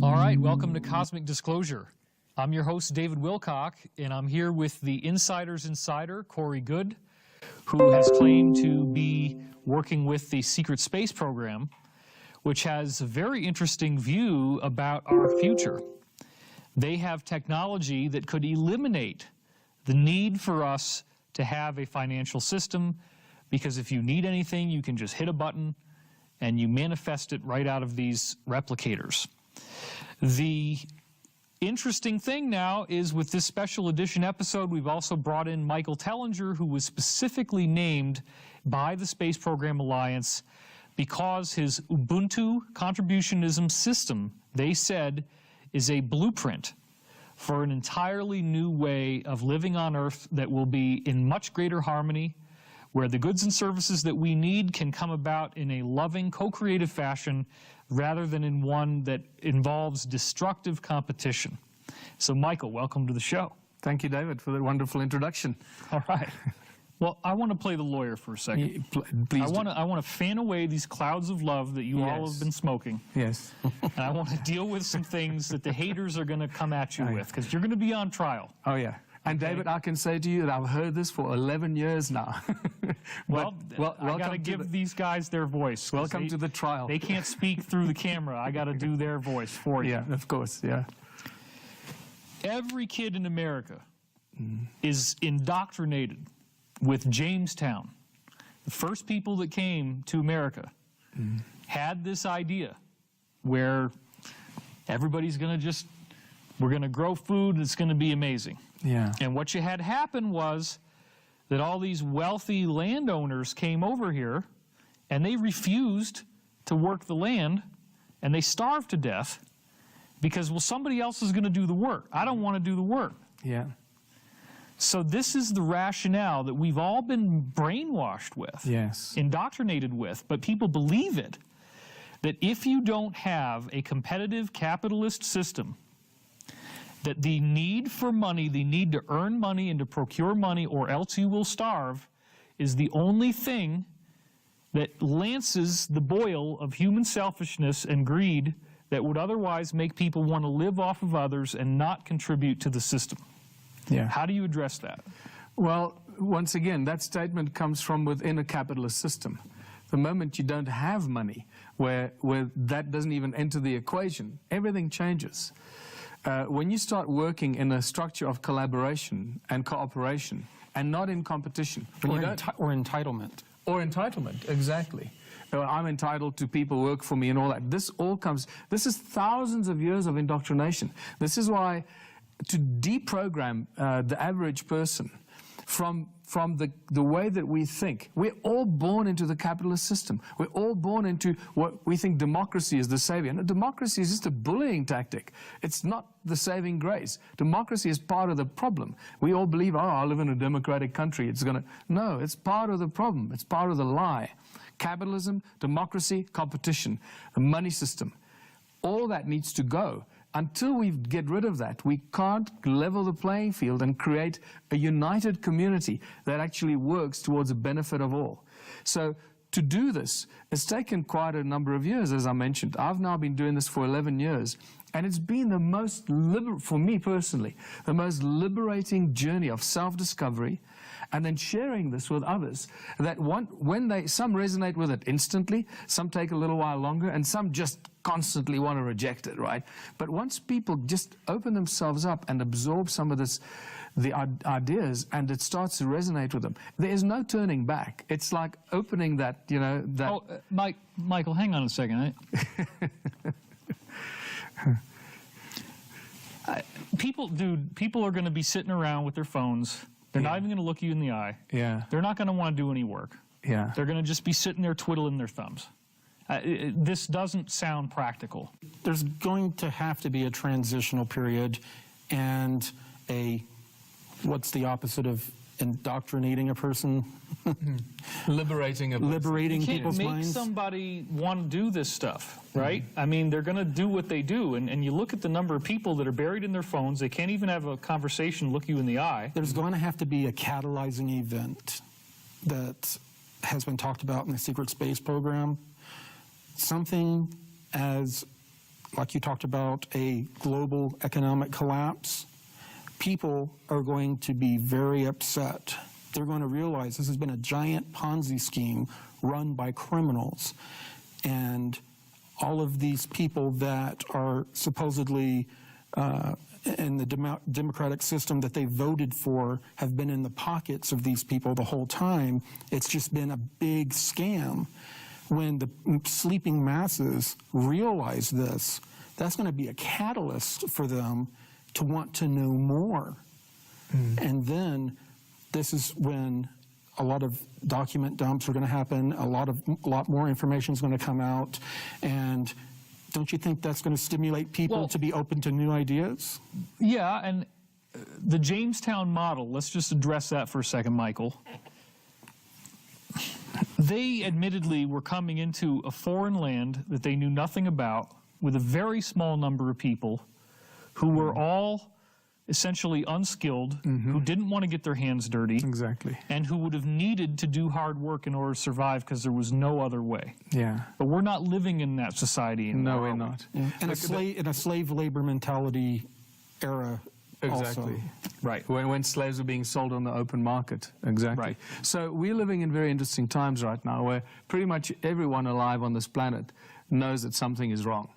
All right, welcome to Cosmic Disclosure. I'm your host, David Wilcock, and I'm here with the Insider's Insider, Goode, who has claimed to be working with the secret space program, which has a very interesting view about our future. They have technology that could eliminate the need for us to have a financial system, because if you need anything, you can just hit a button and you manifest it right out of these replicators. The interesting thing now is with this special edition episode, we've also brought in Michael Tellinger, who was specifically named by the Space Program Alliance because his Ubuntu contributionism system, they said, is a blueprint for an entirely new way of living on Earth that will be in much greater harmony, where the goods and services that we need can come about in a loving, co-creative fashion rather than in one that involves destructive competition. So, Michael, welcome to the show. Thank you, David, for that wonderful introduction. All right. Well, I want to play the lawyer for a second. Please I want to fan away these clouds of love that you all have been smoking. Yes. And I want to deal with some things that the haters are going to come at you with, because you're going to be on trial. Oh, yeah. And Okay. David, I can say to you that I've heard this for 11 years now. Well, I got to give these guys their voice. Welcome to the trial. They can't speak through the camera. I got to do their voice for you. Yeah, of course, yeah. Every kid in America is indoctrinated with Jamestown. The first people that came to America had this idea where everybody's going to we're going to grow food, it's going to be amazing. Yeah. And what you had happen was that all these wealthy landowners came over here and they refused to work the land and they starved to death because, well, somebody else is going to do the work. I don't want to do the work. Yeah. So this is the rationale that we've all been brainwashed with, Yes. indoctrinated with, but people believe it, that if you don't have a competitive capitalist system, that the need for money, the need to earn money and to procure money or else you will starve, is the only thing that lances the boil of human selfishness and greed that would otherwise make people want to live off of others and not contribute to the system. Yeah. How do you address that? Well, once again, that statement comes from within a capitalist system. The moment you don't have money, where that doesn't even enter the equation, everything changes. When you start working in a structure of collaboration and cooperation, and not in competition, Or entitlement. Or entitlement, exactly. I'm entitled to people work for me and all that. This is thousands of years of indoctrination. This is why to deprogram the average person from the way that we think. We're all born into the capitalist system. We're all born into what we think democracy is the savior. And democracy is just a bullying tactic. It's not the saving grace. Democracy is part of the problem. We all believe, oh, I live in a democratic country. No, it's part of the problem. It's part of the lie. Capitalism, democracy, competition, the money system, all that needs to go. Until we get rid of that, we can't level the playing field and create a united community that actually works towards the benefit of all. So to do this, it's taken quite a number of years, as I mentioned. I've now been doing this for 11 years, and it's been the most, for me personally, the most liberating journey of self-discovery, and then sharing this with others, that some resonate with it instantly, some take a little while longer, and some just constantly want to reject it, right? But once people just open themselves up and absorb some of the ideas, and it starts to resonate with them, there is no turning back. It's like opening that, Oh, Michael, hang on a second. People are going to be sitting around with their phones. They're not even going to look you in the eye. Yeah. They're not going to want to do any work. Yeah. They're going to just be sitting there twiddling their thumbs. This doesn't sound practical. There's going to have to be a transitional period and what's the opposite of indoctrinating a person, Liberating a liberating You can't people's make minds. somebody want to do this stuff, right? I mean, they're going to do what they do. And you look at the number of people that are buried in their phones. They can't even have a conversation, look you in the eye. There's going to have to be a catalyzing event that has been talked about in the secret space program. Something as, like you talked about, a global economic collapse. People are going to be very upset. They're going to realize this has been a giant Ponzi scheme run by criminals. And all of these people that are supposedly in the democratic system that they voted for have been in the pockets of these people the whole time. It's just been a big scam. When the sleeping masses realize this, that's going to be a catalyst for them to want to know more. And then this is when a lot of document dumps are going to happen, a lot more information is going to come out, and don't you think that's going to stimulate people to be open to new ideas? Yeah, and the Jamestown model, let's just address that for a second, Michael. They admittedly were coming into a foreign land that they knew nothing about with a very small number of people who were all essentially unskilled, who didn't want to get their hands dirty, Exactly. and who would have needed to do hard work in order to survive because there was no other way. Yeah. But we're not living in that society anymore. No, we're are we? not. In a slave labor mentality era. Exactly. Also. Right. When slaves were being sold on the open market. Exactly. Right. So we're living in very interesting times right now where pretty much everyone alive on this planet knows that something is wrong.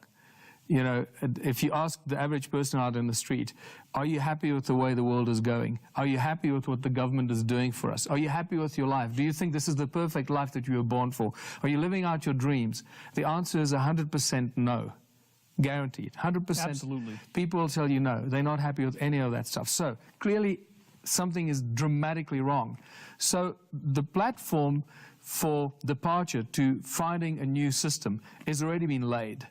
You know, if you ask the average person out in the street, are you happy with the way the world is going? Are you happy with what the government is doing for us? Are you happy with your life? Do you think this is the perfect life that you were born for? Are you living out your dreams? The answer is 100% no. Guaranteed. 100%. Absolutely. People will tell you no. They're not happy with any of that stuff. So clearly something is dramatically wrong. So the platform for departure to finding a new system has already been laid.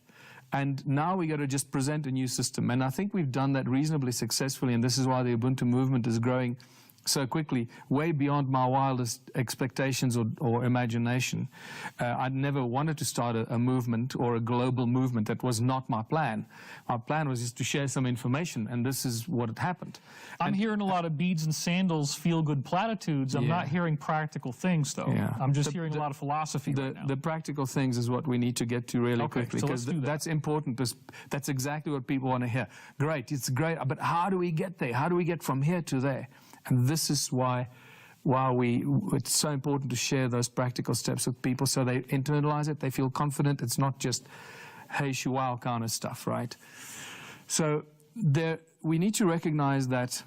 And now we got to just present a new system. And I think we've done that reasonably successfully, and this is why the Ubuntu movement is growing so quickly, way beyond my wildest expectations or imagination. I'd never wanted to start a movement or a global movement. That was not my plan. My plan was just to share some information, and this is what had happened. I'm hearing a lot of beads and sandals, feel-good platitudes. I'm not hearing practical things, though. Yeah. I'm just hearing a lot of philosophy right now. The practical things is what we need to get to really quickly, so let's because do that. that's important. That's exactly what people want to hear. Great, it's great, but how do we get there? How do we get from here to there? And this is why it's so important to share those practical steps with people so they internalize it, they feel confident. It's not just, hey, shoo-wow kind of stuff, right? So we need to recognize that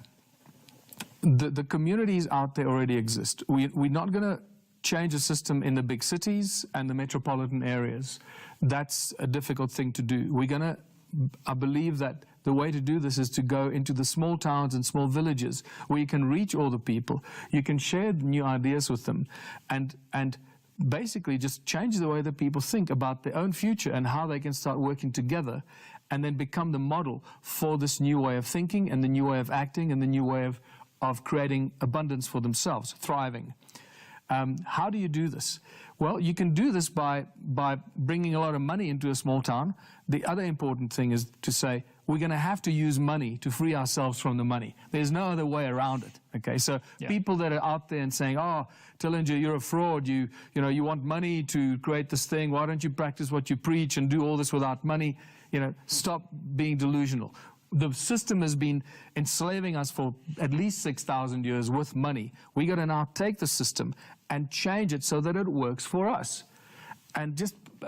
the communities out there already exist. We're not going to change the system in the big cities and the metropolitan areas. That's a difficult thing to do. I believe that the way to do this is to go into the small towns and small villages where you can reach all the people, you can share new ideas with them, and basically just change the way that people think about their own future and how they can start working together and then become the model for this new way of thinking and the new way of acting and the new way of creating abundance for themselves, thriving. How do you do this? Well, you can do this by bringing a lot of money into a small town. The other important thing is to say, we're going to have to use money to free ourselves from the money. There's no other way around it, okay? So people that are out there and saying, oh, Tillinger, you're a fraud, you want money to create this thing, why don't you practice what you preach and do all this without money? Stop being delusional. The system has been enslaving us for at least 6,000 years with money. We got to now take the system and change it so that it works for us. And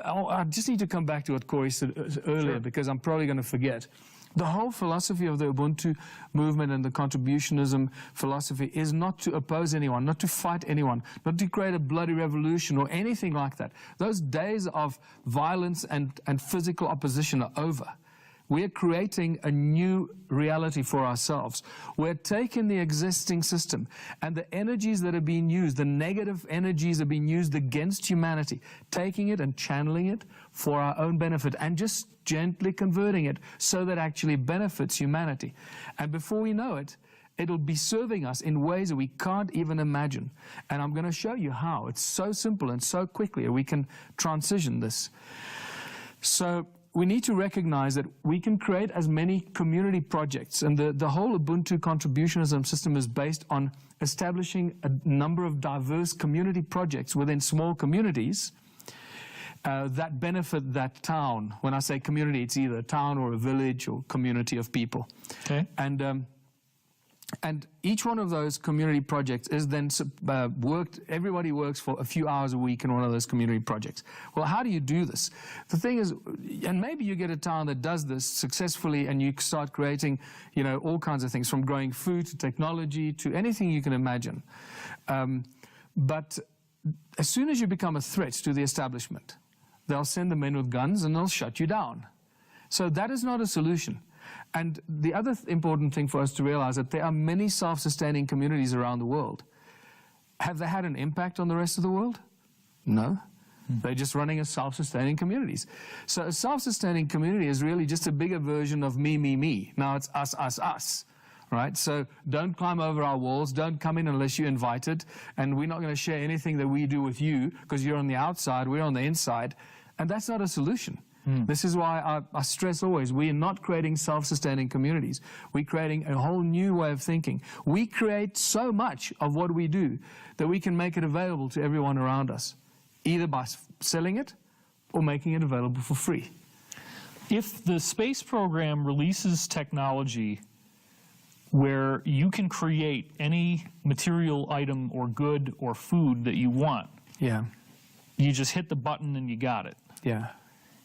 I just need to come back to what Corey said earlier, because I'm probably going to forget. The whole philosophy of the Ubuntu movement and the contributionism philosophy is not to oppose anyone, not to fight anyone, not to create a bloody revolution or anything like that. Those days of violence and physical opposition are over. We're creating a new reality for ourselves. We're taking the existing system and the energies that are being used, the negative energies are being used against humanity, taking it and channeling it for our own benefit and just gently converting it so that it actually benefits humanity. And before we know it, It'll be serving us in ways that we can't even imagine. And I'm going to show you how. It's so simple and so quickly we can transition this. So we need to recognize that we can create as many community projects. And the whole Ubuntu contributionism system is based on establishing a number of diverse community projects within small communities that benefit that town. When I say community, it's either a town or a village or community of people. Okay. And each one of those community projects is then everybody works for a few hours a week in one of those community projects. Well, how do you do this? The thing is, and maybe you get a town that does this successfully and you start creating, you know, all kinds of things, from growing food to technology to anything you can imagine. But as soon as you become a threat to the establishment, they'll send the men with guns and they'll shut you down. So that is not a solution. And the other important thing for us to realize that there are many self-sustaining communities around the world. Have they had an impact on the rest of the world? No. They're just running as self-sustaining communities. So a self-sustaining community is really just a bigger version of me, me, me. Now it's us, us, us. Right? So don't climb over our walls. Don't come in unless you're invited. And we're not going to share anything that we do with you because you're on the outside, we're on the inside. And that's not a solution. This is why I stress always, we are not creating self-sustaining communities. We're creating a whole new way of thinking. We create so much of what we do that we can make it available to everyone around us, either by selling it or making it available for free. If the space program releases technology where you can create any material item or good or food that you want, Yeah. you just hit the button and you got it. Yeah.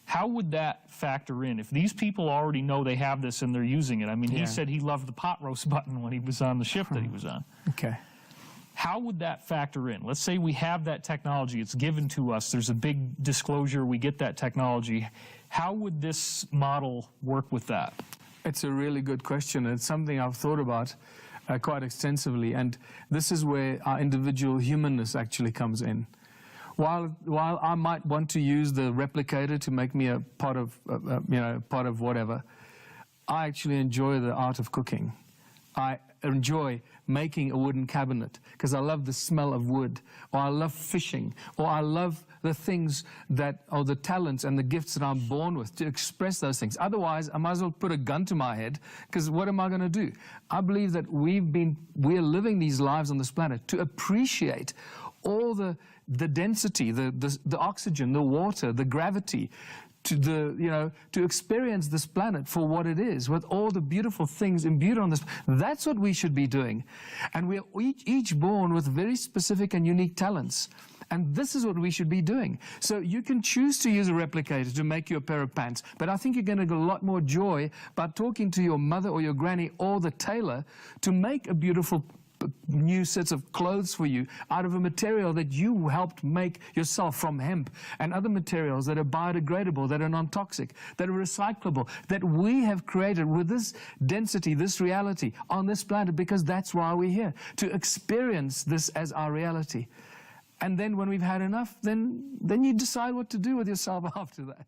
How would that factor in? If these people already know they have this and they're using it, I mean, he said he loved the pot roast button when he was on the ship that he was on. Okay. How would that factor in? Let's say we have that technology, it's given to us, there's a big disclosure, we get that technology. How would this model work with that? It's a really good question. It's something I've thought about quite extensively, and this is where our individual humanness actually comes in. While I might want to use the replicator to make me a pot of, pot of whatever, I actually enjoy the art of cooking. I enjoy making a wooden cabinet because I love the smell of wood, or I love fishing, or I love the things that are the talents and the gifts that I'm born with to express those things. Otherwise, I might as well put a gun to my head because what am I going to do? I believe that we're living these lives on this planet to appreciate all the density, the oxygen, the water, the gravity, to experience this planet for what it is, with all the beautiful things imbued on this. That's what we should be doing. And we're each born with very specific and unique talents. And this is what we should be doing. So you can choose to use a replicator to make you a pair of pants, but I think you're going to get a lot more joy by talking to your mother or your granny or the tailor to make a beautiful new sets of clothes for you out of a material that you helped make yourself from hemp and other materials that are biodegradable, that are non-toxic, that are recyclable, that we have created with this density, this reality on this planet, because that's why we're here, to experience this as our reality. And then when we've had enough, then you decide what to do with yourself after that.